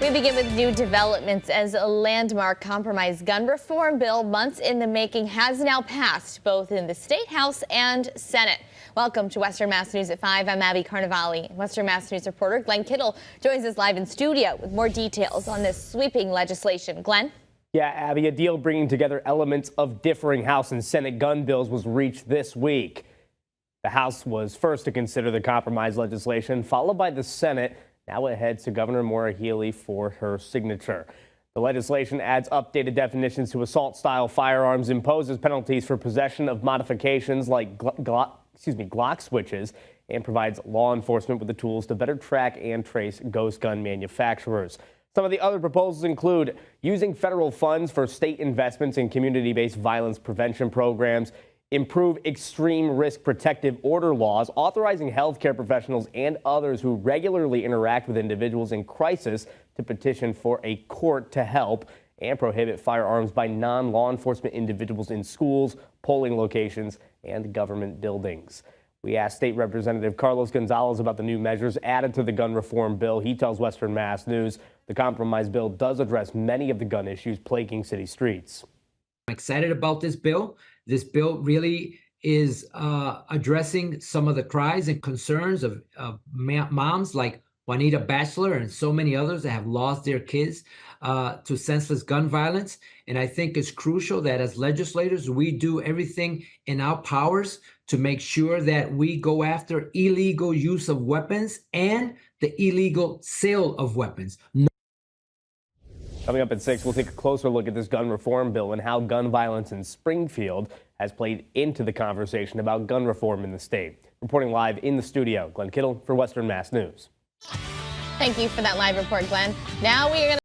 We begin with new developments as a landmark compromise gun reform bill months in the making has now passed both in the State House and Senate. Welcome to Western Mass News at 5. I'm Abby Carnevale. Western Mass News reporter Glenn Kittle joins us live in studio with more details on this sweeping legislation. Glenn? Yeah, Abby, a deal bringing together elements of differing House and Senate gun bills was reached this week. The House was first to consider the compromise legislation, followed by the Senate. Now it heads to Governor Maura Healey for her signature. The legislation adds updated definitions to assault-style firearms, imposes penalties for possession of modifications like Glock switches, and provides law enforcement with the tools to better track and trace ghost gun manufacturers. Some of the other proposals include using federal funds for state investments in community-based violence prevention programs, improve extreme risk protective order laws, authorizing healthcare professionals and others who regularly interact with individuals in crisis to petition for a court to help, and prohibit firearms by non-law enforcement individuals in schools, polling locations, and government buildings. We asked State Representative Carlos Gonzalez about the new measures added to the gun reform bill. He tells Western Mass News the compromise bill does address many of the gun issues plaguing city streets. I'm excited about this bill. This bill really is addressing some of the cries and concerns of moms like Juanita Batchelor and so many others that have lost their kids to senseless gun violence. And I think it's crucial that as legislators, we do everything in our powers to make sure that we go after illegal use of weapons and the illegal sale of weapons. Coming up at 6, we'll take a closer look at this gun reform bill and how gun violence in Springfield has played into the conversation about gun reform in the state. Reporting live in the studio, Glenn Kittle for Western Mass News. Thank you for that live report, Glenn. Now we are going to